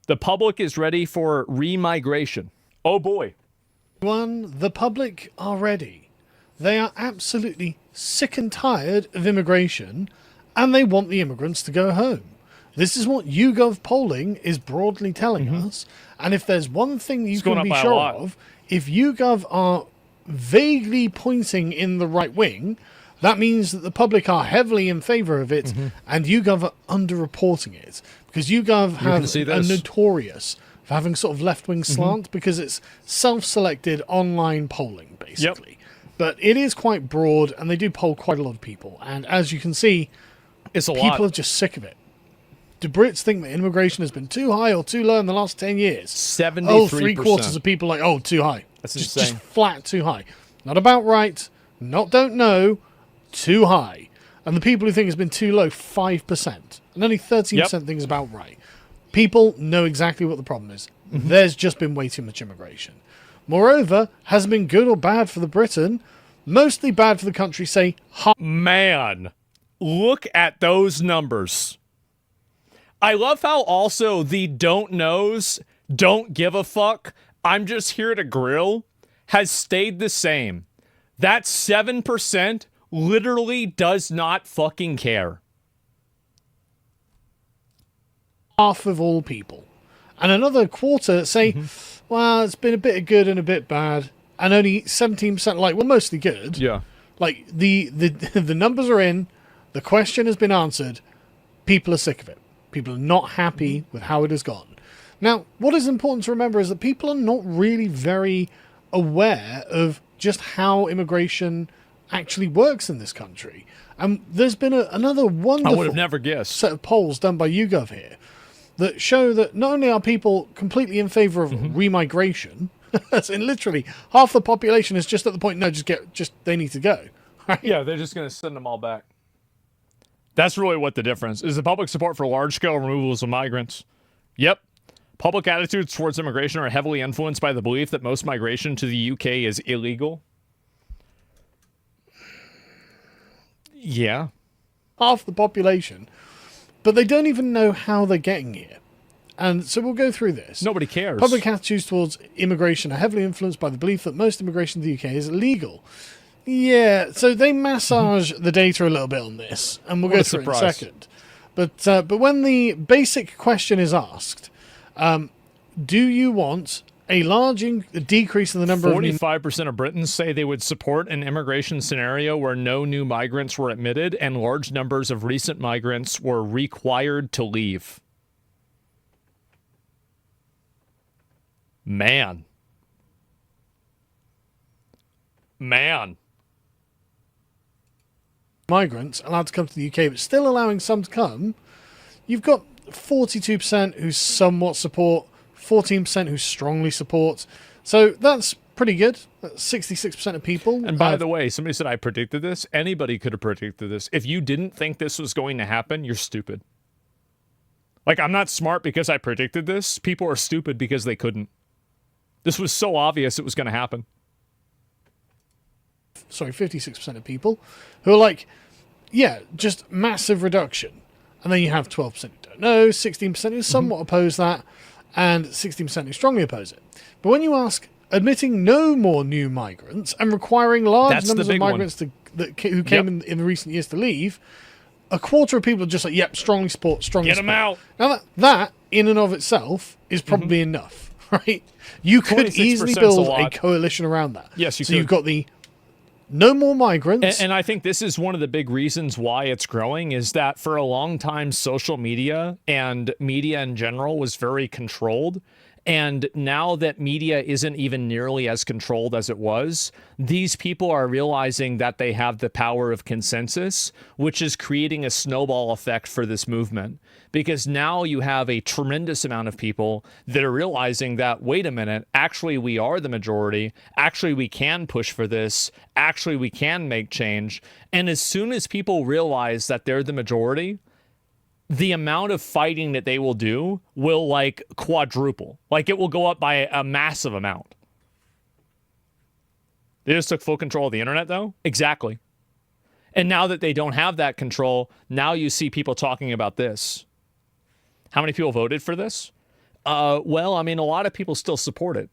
The public is ready for remigration. Oh boy. The public are ready. They are absolutely sick and tired of immigration, and they want the immigrants to go home. This is what YouGov polling is broadly telling us. And if there's one thing you can be sure of, if YouGov are vaguely pointing in the right wing, that means that the public are heavily in favour of it, and YouGov are underreporting it. Because YouGov are notorious for having sort of left-wing slant, because it's self-selected online polling, basically. Yep. But it is quite broad, and they do poll quite a lot of people. And as you can see, people are just sick of it. Do Brits think that immigration has been too high or too low in the last 10 years? 73%. Oh, 3/4 of people like, oh, too high. That's just, insane. Just flat too high. Not about right, not don't know, too high. And the people who think it's been too low, 5%. And only 13% think it's about right. People know exactly what the problem is. There's just been way too much immigration. Moreover, has it been good or bad for the Britain? Mostly bad for the country, say... Man, look at those numbers. I love how also the don't knows, don't give a fuck, I'm just here to grill, has stayed the same. That 7% literally does not fucking care. Half of all people. And another quarter say, well, it's been a bit of good and a bit bad. And only 17% like, well, mostly good. Yeah. Like, the numbers are in, the question has been answered, people are sick of it. People are not happy with how it has gone. Now, what is important to remember is that people are not really very aware of just how immigration actually works in this country. And there's been another wonderful I would have never guessed. set of polls done by YouGov here that show that not only are people completely in favour of remigration, as in literally half the population is just at the point, no, they need to go. Right? Yeah, they're just going to send them all back. That's really what the difference is. The public support for large-scale removals of migrants. Yep. Public attitudes towards immigration are heavily influenced by the belief that most migration to the UK is illegal. Yeah. Half the population. But they don't even know how they're getting here. And so we'll go through this. Nobody cares. Public attitudes towards immigration are heavily influenced by the belief that most immigration to the UK is illegal. Yeah, so they massage the data a little bit on this, and we'll go through it in a second. But when the basic question is asked, do you want a large decrease in the number 45% of Britons say they would support an immigration scenario where no new migrants were admitted and large numbers of recent migrants were required to leave. Man. Migrants allowed to come to the UK, but still allowing some to come, you've got 42% who somewhat support, 14% who strongly support. So that's pretty good. That's 66% of people. And by the way, somebody said I predicted this. Anybody could have predicted this. If you didn't think this was going to happen, you're stupid. Like, I'm not smart because I predicted this. People are stupid because they couldn't. This was so obvious it was going to happen. 56% of people who are like, yeah, just massive reduction. And then you have 12% who don't know, 16% who somewhat oppose that, and 16% who strongly oppose it. But when you ask, admitting no more new migrants and requiring large numbers of migrants who came in the recent years to leave, a quarter of people are just like, yep, strongly support, strongly Get support. them out. Now that in and of itself is probably enough, right? You could easily build a coalition around that. Yes, you could. So you've got the no more migrants. And I think this is one of the big reasons why it's growing is that for a long time, social media and media in general was very controlled. And now that media isn't even nearly as controlled as it was, these people are realizing that they have the power of consensus, which is creating a snowball effect for this movement. Because now you have a tremendous amount of people that are realizing that, wait a minute, actually we are the majority. Actually, we can push for this. Actually, we can make change. And as soon as people realize that they're the majority, the amount of fighting that they will do will like quadruple. Like it will go up by a massive amount. They just took full control of the internet though? Exactly. And now that they don't have that control, now you see people talking about this. How many people voted for this? Well, I mean, a lot of people still support it.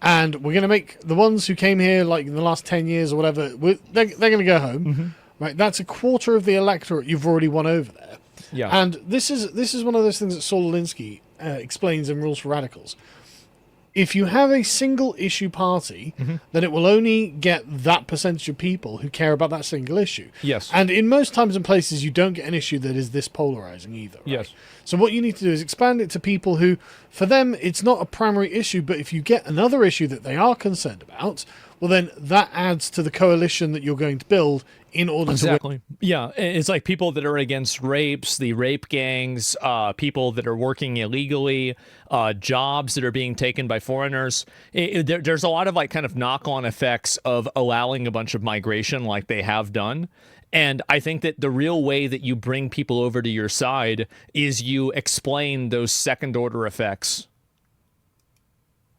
And we're going to make the ones who came here like in the last 10 years or whatever, they're going to go home. Right? That's a quarter of the electorate you've already won over there. Yeah. And this is one of those things that Saul Alinsky explains in Rules for Radicals. If you have a single issue party, then it will only get that percentage of people who care about that single issue. Yes. And in most times and places, you don't get an issue that is this polarizing either. Right? Yes. So what you need to do is expand it to people who, for them, it's not a primary issue, but if you get another issue that they are concerned about, well, then that adds to the coalition that you're going to build in order Exactly. Yeah, it's like people that are against rapes, the rape gangs, people that are working illegally, jobs that are being taken by foreigners. There's a lot of like kind of knock-on effects of allowing a bunch of migration like they have done. And I think that the real way that you bring people over to your side is you explain those second-order effects.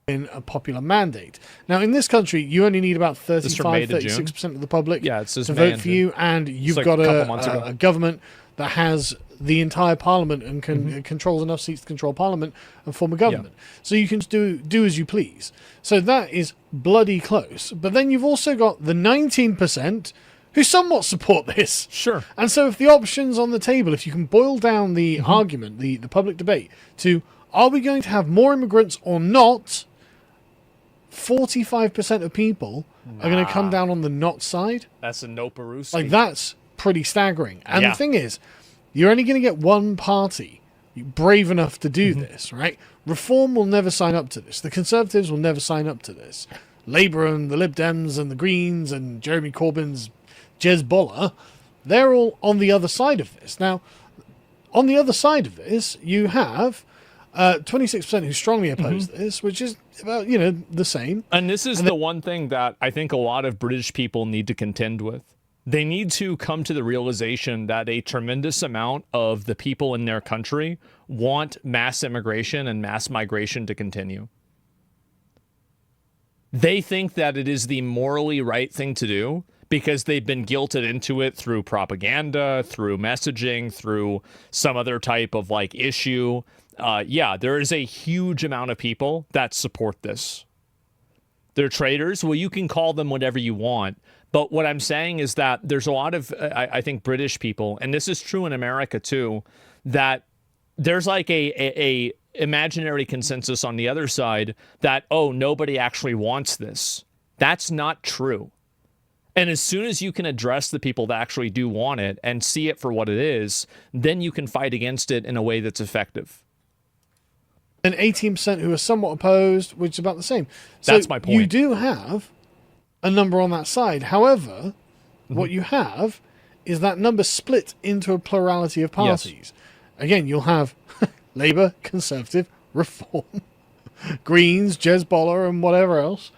In a popular mandate. Now, in this country, you only need about 35, May to 36% of the public Yeah, it's just to May vote and for June. you, and you've like got a couple months ago. a government that has the entire parliament and controls enough seats to control parliament and form a government. So you can do as you please. So that is bloody close. But then you've also got the 19% who somewhat support this. Sure. And so if the options on the table, if you can boil down the argument, the public debate, to are we going to have more immigrants or not, 45% of people are going to come down on the not side. That's a no Peruski. Like, that's pretty staggering. And Yeah. the thing is, you're only going to get one party brave enough to do this, right? Reform will never sign up to this. The Conservatives will never sign up to this. Labour and the Lib Dems and the Greens and Jeremy Corbyn's Jezbollah, they're all on the other side of this. Now, on the other side of this, you have 26% who strongly oppose this, which is about, the same. And this is the one thing that I think a lot of British people need to contend with. They need to come to the realization that a tremendous amount of the people in their country want mass immigration and mass migration to continue. They think that it is the morally right thing to do because they've been guilted into it through propaganda, through messaging, through some other type of like issue. There is a huge amount of people that support this. They're traitors. Well, you can call them whatever you want. But what I'm saying is that there's a lot of, I think, British people, and this is true in America too, that there's like a imaginary consensus on the other side that, oh, nobody actually wants this. That's not true. And as soon as you can address the people that actually do want it and see it for what it is, then you can fight against it in a way that's effective. And 18% who are somewhat opposed, which is about the same. So That's my point. You do have a number on that side. However, what you have is that number split into a plurality of parties. Again, you'll have Labour, Conservative, Reform, Greens, Jezbollah, and whatever else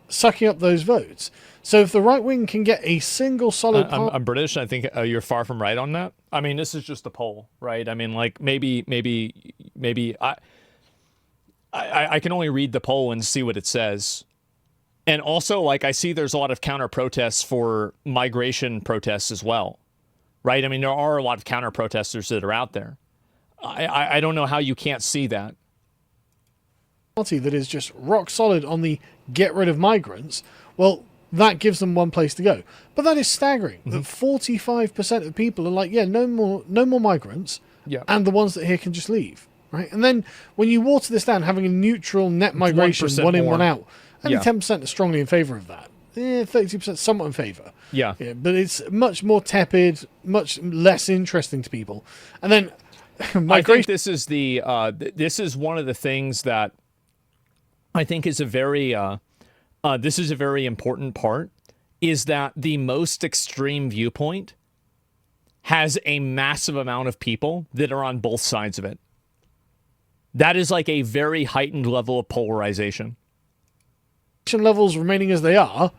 sucking up those votes. So if the right wing can get a single solid I'm British. I think you're far from right on that. I mean, this is just a poll, right? I mean, like maybe I can only read the poll and see what it says. And also, like, I see there's a lot of counter protests for migration protests as well, right? I mean, there are a lot of counter protesters that are out there. I don't know how you can't see that. party that is just rock solid on the get rid of migrants, well, that gives them one place to go. But that is staggering. That 45% of people are like, yeah, no more migrants, and the ones that are here can just leave, right? And then when you water this down, having a neutral net migration, one in, one out, only 10% are strongly in favour of that. 32% somewhat in favour. Yeah. But it's much more tepid, much less interesting to people. And then migration. I think this is this is one of the things that I think is a very this is a very important part, is that the most extreme viewpoint has a massive amount of people that are on both sides of it. That is like a very heightened level of polarization. Levels remaining as they are,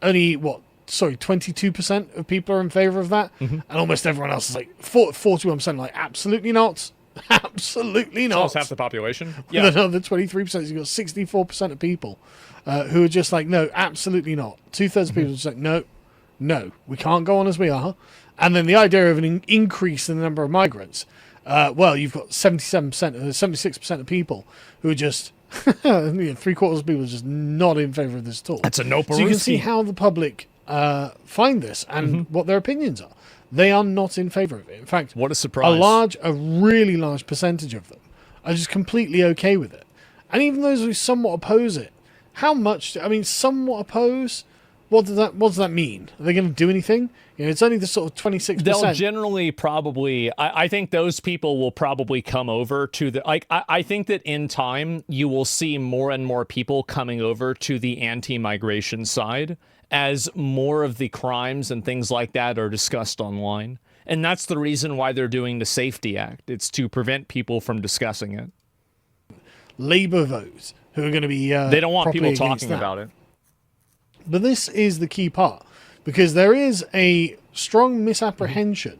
only 22% of people are in favour of that, and almost everyone else is like 41% like absolutely not, absolutely not. Almost half the population. Yeah, another 23%. You've got 64% of people who are just like, no, absolutely not. 2/3 of people are just like, no, we can't go on as we are. And then the idea of an increase in the number of migrants, well, you've got 77%, 76% of people who are just, three-quarters of people are just not in favour of this at all. That's a nope. So you can see how the public find this and what their opinions are. They are not in favour of it. In fact, what a surprise! A really large percentage of them are just completely okay with it. And even those who somewhat oppose it, how much? I mean, somewhat oppose. What does that mean? Are they going to do anything? It's only the sort of 26%. They'll generally probably. I think those people will probably come over to the. I think that in time you will see more and more people coming over to the anti-migration side as more of the crimes and things like that are discussed online. And that's the reason why they're doing the Safety Act. It's to prevent people from discussing it. Labour votes who are going to be they don't want people talking about it. But this is the key part, because there is a strong misapprehension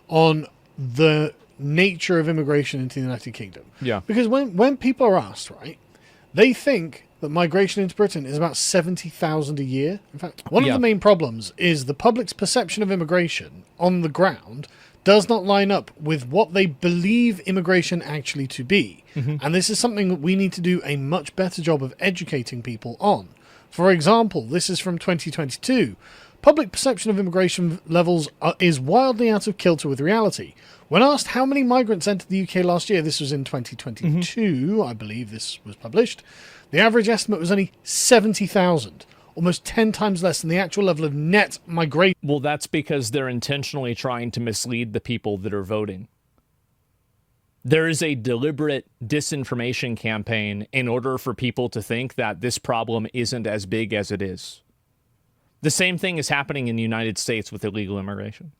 on the nature of immigration into the United Kingdom. Yeah. Because when people are asked, right, they think that migration into Britain is about 70,000 a year. In fact, one of the main problems is the public's perception of immigration on the ground does not line up with what they believe immigration actually to be. And this is something that we need to do a much better job of educating people on. For example, this is from 2022. Public perception of immigration levels is wildly out of kilter with reality. When asked how many migrants entered the UK last year, this was in 2022, I believe this was published, the average estimate was only 70,000, almost 10 times less than the actual level of net migration. Well, that's because they're intentionally trying to mislead the people that are voting. There is a deliberate disinformation campaign in order for people to think that this problem isn't as big as it is. The same thing is happening in the United States with illegal immigration.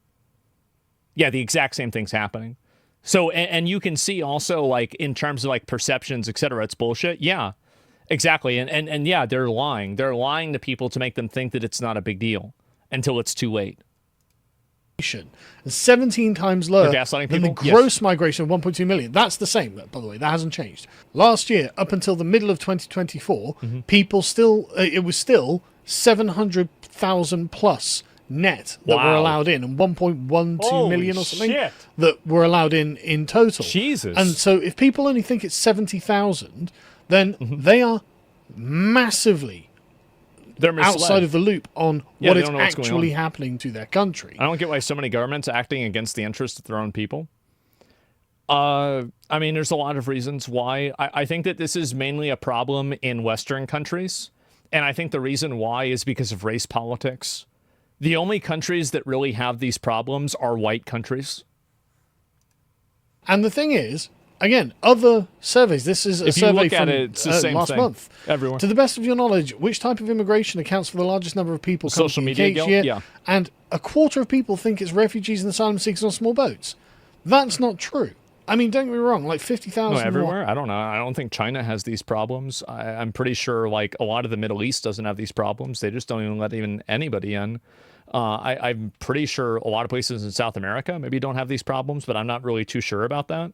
Yeah, the exact same thing's happening. So, and you can see also, like, in terms of, like, perceptions, et cetera, it's bullshit. Yeah, exactly. And yeah, they're lying. They're lying to people to make them think that it's not a big deal until it's too late. 17 times lower than the gross migration of 1.2 million. That's the same, by the way. That hasn't changed. Last year, up until the middle of 2024, people still, it was still 700,000 plus net that were allowed in, and 1.12 million or something that were allowed in total. Jesus. And so if people only think it's 70,000, then they are massively outside of the loop on what is actually happening to their country. I don't get why so many governments are acting against the interests of their own people. I mean, there's a lot of reasons why. I think that this is mainly a problem in Western countries. And I think the reason why is because of race politics. The only countries that really have these problems are white countries. And the thing is, again, other surveys. This is a survey from last month. Everywhere. To the best of your knowledge, which type of immigration accounts for the largest number of people coming Social to the media UK each year? Yeah. And a quarter of people think it's refugees and asylum seekers on small boats. That's not true. I mean, don't get me wrong, like 50,000 No, everywhere? I don't know. I don't think China has these problems. I'm pretty sure, like, a lot of the Middle East doesn't have these problems. They just don't even let anybody in. I'm pretty sure a lot of places in South America maybe don't have these problems, but I'm not really too sure about that.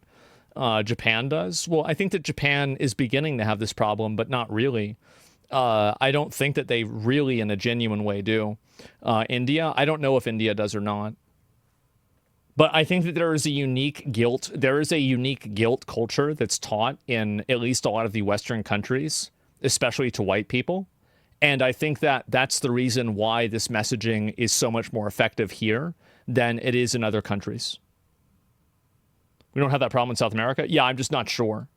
Japan does. Well, I think that Japan is beginning to have this problem, but not really. I don't think that they really, in a genuine way, do. India, I don't know if India does or not. But I think that there is a unique guilt. There is a unique guilt culture that's taught in at least a lot of the Western countries, especially to white people. And I think that that's the reason why this messaging is so much more effective here than it is in other countries. We don't have that problem in South America? Yeah, I'm just not sure.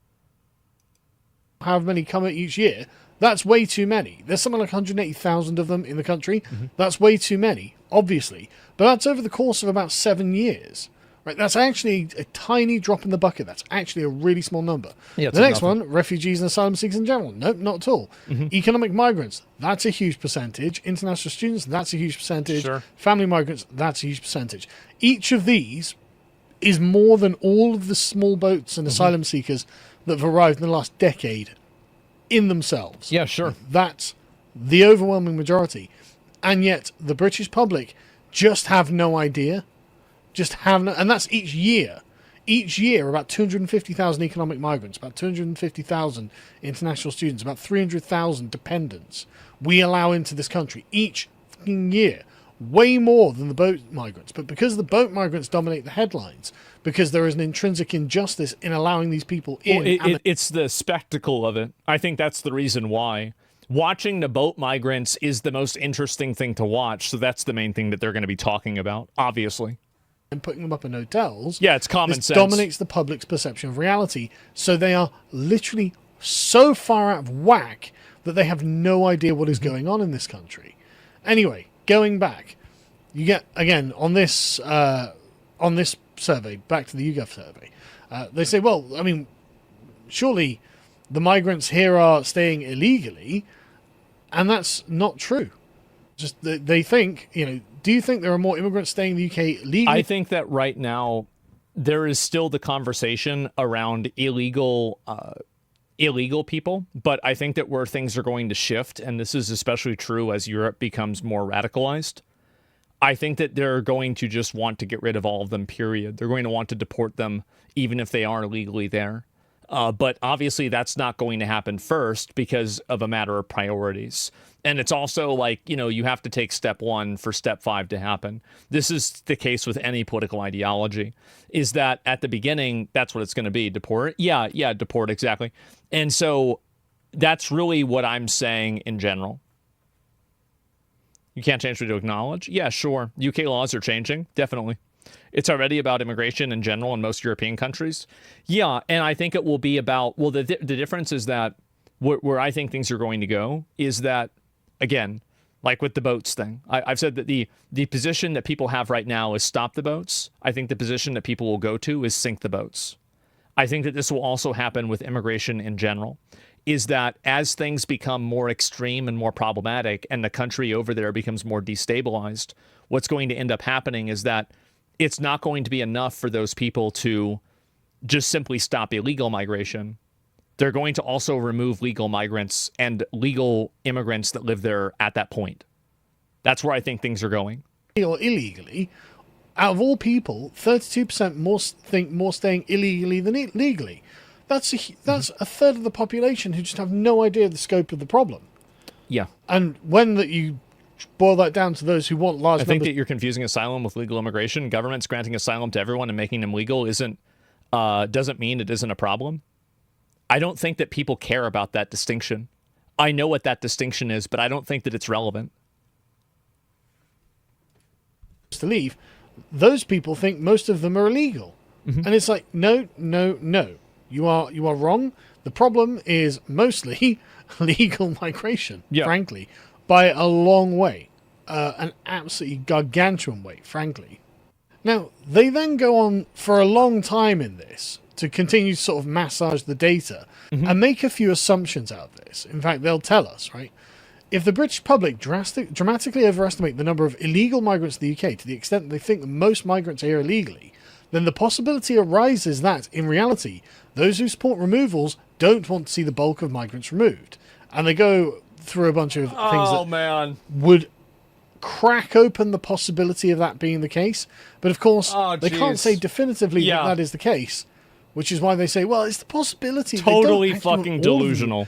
However many come each year, that's way too many. There's something like 180,000 of them in the country. That's way too many, obviously. But that's over the course of about 7 years. Right? That's actually a tiny drop in the bucket. That's actually a really small number. Yeah, the next one, refugees and asylum seekers in general. Nope, not at all. Economic migrants, that's a huge percentage. International students, that's a huge percentage. Sure. Family migrants, that's a huge percentage. Each of these is more than all of the small boats and asylum seekers that have arrived in the last decade in themselves. Yeah, sure. That's the overwhelming majority. And yet the British public just have no idea. And that's each year. Each year, about 250,000 economic migrants, about 250,000 international students, about 300,000 dependents we allow into this country each fucking year. way more than the boat migrants. But because the boat migrants dominate the headlines, because there is an intrinsic injustice in allowing these people in. Well, it's the spectacle of it. I think that's the reason why. Watching the boat migrants is the most interesting thing to watch, so that's the main thing that they're going to be talking about, obviously. And putting them up in hotels. Yeah, it's common this sense. Dominates the public's perception of reality. So they are literally so far out of whack that they have no idea what is going on in this country. Anyway, going back, you get, again, on this survey, back to the YouGov survey, they say, well, I mean, surely the migrants here are staying illegally, and that's not true. Just they think, do you think there are more immigrants staying in the UK legally? I think that right now there is still the conversation around illegal people, but I think that where things are going to shift, and this is especially true as Europe becomes more radicalized, I think that they're going to just want to get rid of all of them, period. They're going to want to deport them even if they are legally there. But obviously that's not going to happen first because of a matter of priorities. And it's also like, you have to take step 1 for step 5 to happen. This is the case with any political ideology, is that at the beginning, that's what it's going to be. Deport? Yeah, deport, exactly. And so that's really what I'm saying in general. You can't change what you acknowledge? Yeah, sure. UK laws are changing, definitely. It's already about immigration in general in most European countries. Yeah, and I think it will be about, well, the difference is that where I think things are going to go is that, again, like with the boats thing, I've said that the position that people have right now is stop the boats. I think the position that people will go to is sink the boats. I think that this will also happen with immigration in general, is that as things become more extreme and more problematic and the country over there becomes more destabilized, what's going to end up happening is that it's not going to be enough for those people to just simply stop illegal migration. They're going to also remove legal migrants and legal immigrants that live there at that point. That's where I think things are going. Or illegally, out of all people, 32% more think more staying illegally than legally. That's a third of the population who just have no idea the scope of the problem. Yeah. And when you boil that down to those who want large numbers... I think that you're confusing asylum with legal immigration. Governments granting asylum to everyone and making them legal doesn't mean it isn't a problem. I don't think that people care about that distinction. I know what that distinction is, but I don't think that it's relevant. To leave, those people think most of them are illegal. And it's like, no. You are wrong. The problem is mostly legal migration, frankly, by a long way. An absolutely gargantuan way, frankly. Now, they then go on for a long time in this to continue to sort of massage the data and make a few assumptions out of this. In fact, they'll tell us, right? If the British public dramatically overestimate the number of illegal migrants in the UK to the extent that they think that most migrants are here illegally, then the possibility arises that, in reality, those who support removals don't want to see the bulk of migrants removed. And they go through a bunch of things that would crack open the possibility of that being the case. But of course, they can't say definitively that is the case, which is why they say, well, it's the possibility. Totally fucking delusional.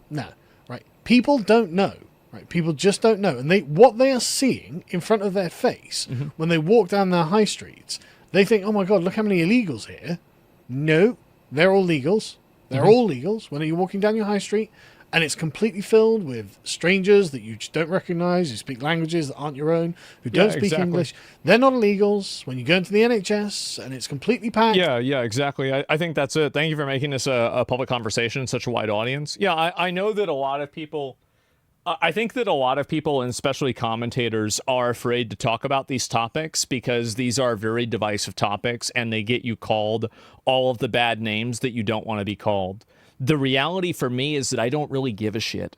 No, right? People don't know. Right? People just don't know. And what they are seeing in front of their face when they walk down their high streets, they think, oh my God, look how many illegals here. No, they're all legals. They're all legals. When you're walking down your high street and it's completely filled with strangers that you just don't recognize, who speak languages that aren't your own, who don't speak English, they're not illegals. When you go into the NHS and it's completely packed. Yeah, exactly. I think that's it. Thank you for making this a public conversation, such a wide audience. Yeah, I know that a lot of people... I think that a lot of people, and especially commentators, are afraid to talk about these topics because these are very divisive topics and they get you called all of the bad names that you don't want to be called. The reality for me is that I don't really give a shit.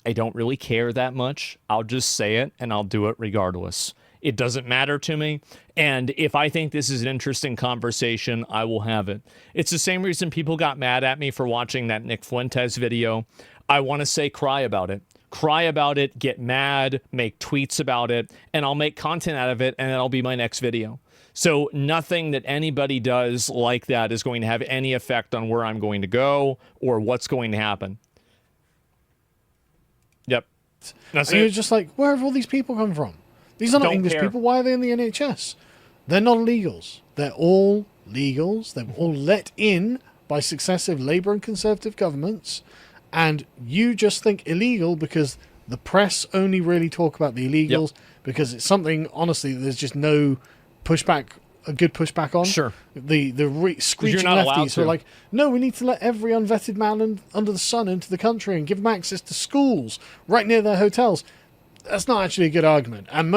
I don't really care that much. I'll just say it and I'll do it regardless. It doesn't matter to me. And if I think this is an interesting conversation, I will have it. It's the same reason people got mad at me for watching that Nick Fuentes video. I want to say cry about it. Cry about it, get mad, make tweets about it, and I'll make content out of it, and that'll be my next video. So nothing that anybody does like that is going to have any effect on where I'm going to go or what's going to happen. Yep. That's it. You're just like, where have all these people come from? These are not Don't English care. people. Why are they in the NHS? They're not illegals. They're all legals. They're all let in by successive Labour and Conservative governments. And you just think illegal because the press only really talk about the illegals, because it's something, honestly, there's just no pushback, a good pushback on. Sure. The screeching not allowed lefties who are to. like, no, we need to let every unvetted man under the sun into the country and give them access to schools right near their hotels. That's not actually a good argument. And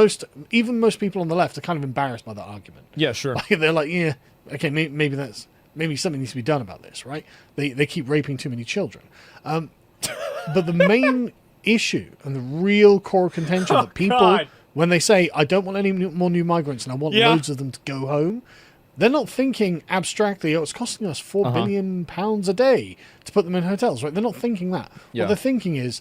even most people on the left are kind of embarrassed by that argument. Yeah, sure. They're like, yeah, okay, maybe something needs to be done about this, right? They keep raping too many children. But the main issue and the real core contention that people, God. when they say, I don't want any more new migrants and I want loads of them to go home, they're not thinking abstractly, oh, it's costing us £4 billion a day to put them in hotels, right? They're not thinking that. Yeah. What they're thinking is,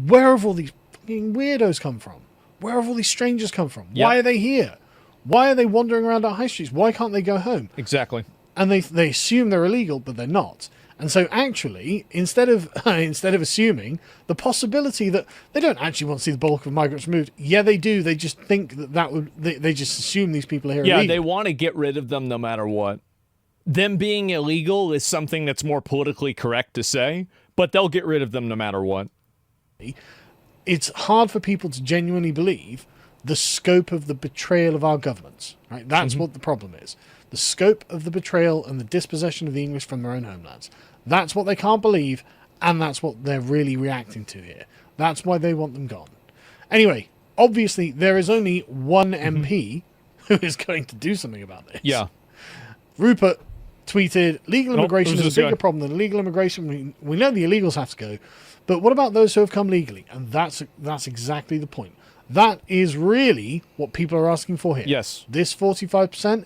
where have all these fucking weirdos come from? Where have all these strangers come from? Yep. Why are they here? Why are they wandering around our high streets? Why can't they go home? Exactly. And they assume they're illegal, but they're not. And so actually, instead of assuming the possibility that they don't actually want to see the bulk of migrants removed, yeah, they do. They just think they just assume these people are here illegally. They want to get rid of them no matter what. Them being illegal is something that's more politically correct to say, but they'll get rid of them no matter what. It's hard for people to genuinely believe the scope of the betrayal of our governments, right? That's what the problem is. The scope of the betrayal and the dispossession of the English from their own homelands. That's what they can't believe, and that's what they're really reacting to here. That's why they want them gone. Anyway, obviously, there is only one MP who is going to do something about this. Yeah. Rupert tweeted, legal immigration who's is this a bigger guy? problem than illegal immigration. We know the illegals have to go, but what about those who have come legally? And that's exactly the point. That is really what people are asking for here. Yes. This 45%,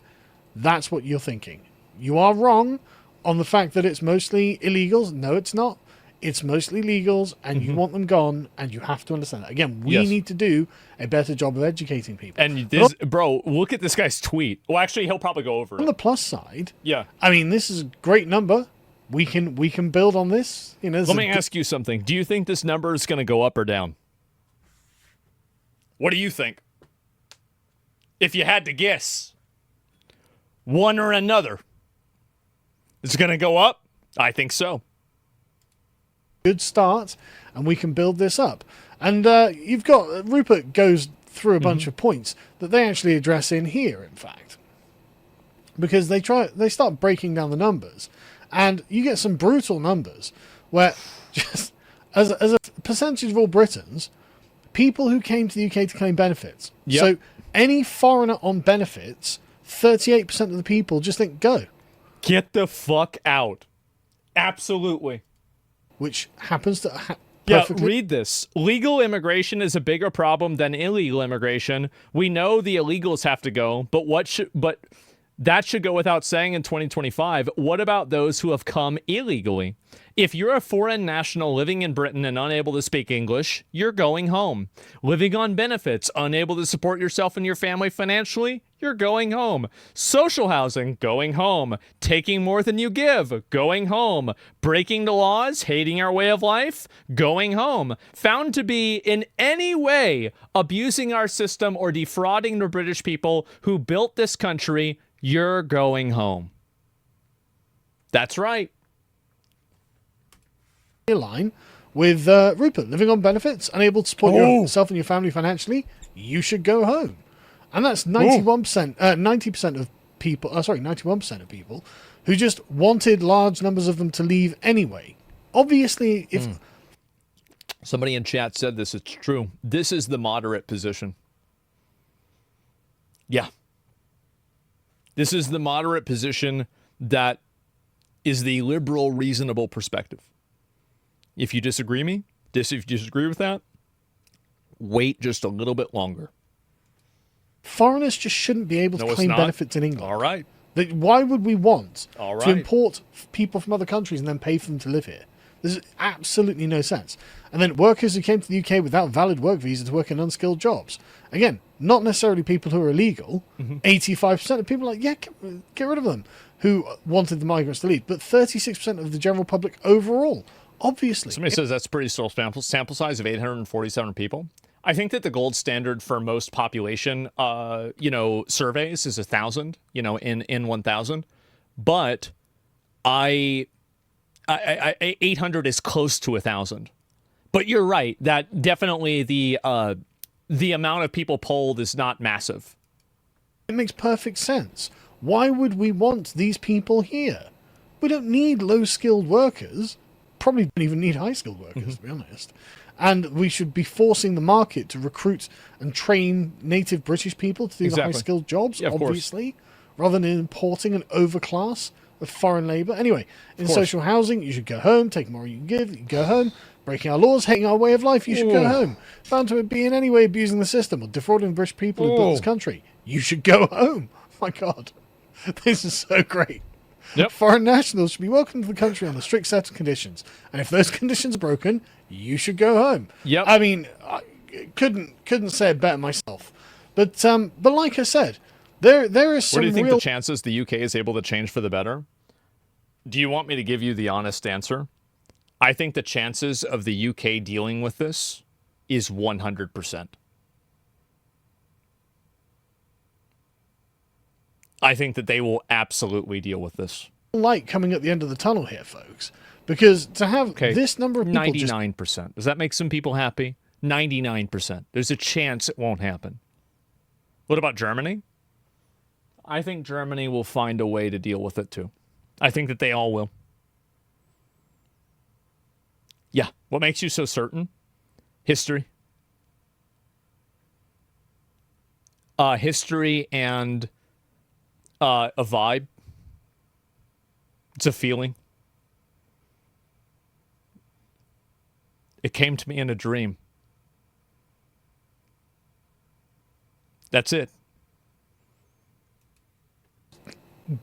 that's what you're thinking. You are wrong on the fact that it's mostly illegals. No, it's not. It's mostly legals, and you want them gone, and you have to understand that. Again, we need to do a better job of educating people. And this, bro, look at this guy's tweet. Well, actually, he'll probably go over On it. the plus side, Yeah. I mean, this is a great number. We can build on this. You know, Let me ask you something. Do you think this number is going to go up or down? What do you think? If you had to guess, one or another. Is it going to go up? I think so. good start, and we can build this up. And you've got Rupert goes through a bunch of points that they actually address in here, in fact, because they start breaking down the numbers, and you get some brutal numbers where just as a percentage of all Britons, people who came to the UK to claim benefits. Yep. So any foreigner on benefits, 38% of the people just think go. Get the fuck out. Absolutely. Which happens to Yeah, perfectly. read this. Legal immigration is a bigger problem than illegal immigration. We know the illegals have to go, but that should go without saying in 2025. What about those who have come illegally? If you're a foreign national living in Britain and unable to speak English, you're going home. Living on benefits, unable to support yourself and your family financially, you're going home. Social housing, going home. Taking more than you give, going home. Breaking the laws, hating our way of life, going home. Found to be in any way abusing our system or defrauding the British people who built this country, you're going home. That's right. Line with Rupert, living on benefits, unable to support yourself and your family financially, you should go home. And that's 90% of people, 91% of people who just wanted large numbers of them to leave anyway. Obviously, if Somebody in chat said this, it's true. This is the moderate position. Yeah. This is the moderate position that is the liberal, reasonable perspective. If you disagree if you disagree with that, wait just a little bit longer. foreigners just shouldn't be able to it's claim not. benefits in England. All right. Why would we want All to right. import people from other countries and then pay for them to live here? There's absolutely no sense. And then workers who came to the UK without valid work visa to work in unskilled jobs. Again, not necessarily people who are illegal. 85% of people are like, yeah, get rid of them, who wanted the migrants to leave. But 36% of the general public overall, obviously. Somebody says that's pretty small sample size of 847 people. I think that the gold standard for most population, surveys is 1,000, in 1,000. But I 800 is close to 1,000. But you're right that definitely the amount of people polled is not massive. It makes perfect sense. Why would we want these people here? We don't need low-skilled workers. Probably don't even need high-skilled workers, to be honest. And we should be forcing the market to recruit and train native British people to do the high-skilled jobs, obviously, rather than importing an overclass of foreign labour. Anyway, in social housing, you should go home, take more you can give, you go home. Breaking our laws, hating our way of life, you should go home. Found to be in any way abusing the system or defrauding the British people who built this country, you should go home. My God, this is so great. Yep. Foreign nationals should be welcomed to the country on a strict set of conditions, and if those conditions are broken, you should go home. Yep. I mean, I couldn't say it better myself. But like I said, there is some. What do you think the chances the UK is able to change for the better? Do you want me to give you the honest answer? I think the chances of the UK dealing with this is 100%. I think that they will absolutely deal with this. Light coming at the end of the tunnel here, folks. Because to have this number of people 99%. Does that make some people happy? 99%. There's a chance it won't happen. What about Germany? I think Germany will find a way to deal with it too. I think that they all will. Yeah. What makes you so certain? History. History and a vibe. It's a feeling. It came to me in a dream. That's it.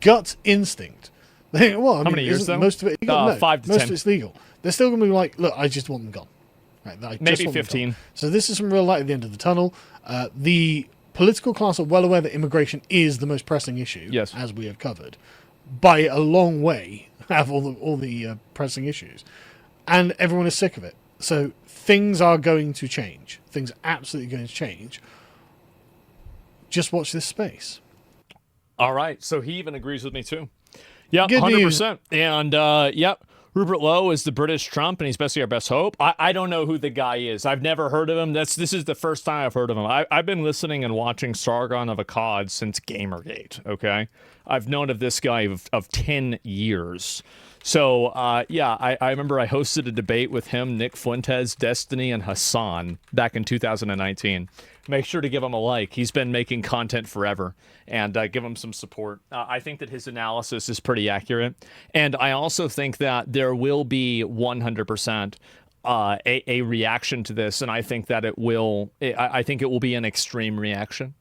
Gut instinct. Well, How many years though? Most of it, 5 to 10. most of it's legal. They're still going to be like, look, I just want them gone. Right, Maybe 15. So this is some real light at the end of the tunnel. The political class are well aware that immigration is the most pressing issue, yes, as we have covered, by a long way. Have all the pressing issues, and everyone is sick of it. So things are going to change. Things are absolutely going to change. Just watch this space. All right. So he even agrees with me too. Yeah, Good 100%. news. And Rupert Lowe is the British Trump, and he's basically our best hope. I don't know who the guy is. I've never heard of him. This is the first time I've heard of him. I've been listening and watching Sargon of Akkad since Gamergate, okay? I've known of this guy of 10 years. So, I remember I hosted a debate with him, Nick Fuentes, Destiny, and Hassan back in 2019. Make sure to give him a like. He's been making content forever, and give him some support. I think that his analysis is pretty accurate, and I also think that there will be 100% a reaction to this, and I think that it will. I think it will be an extreme reaction.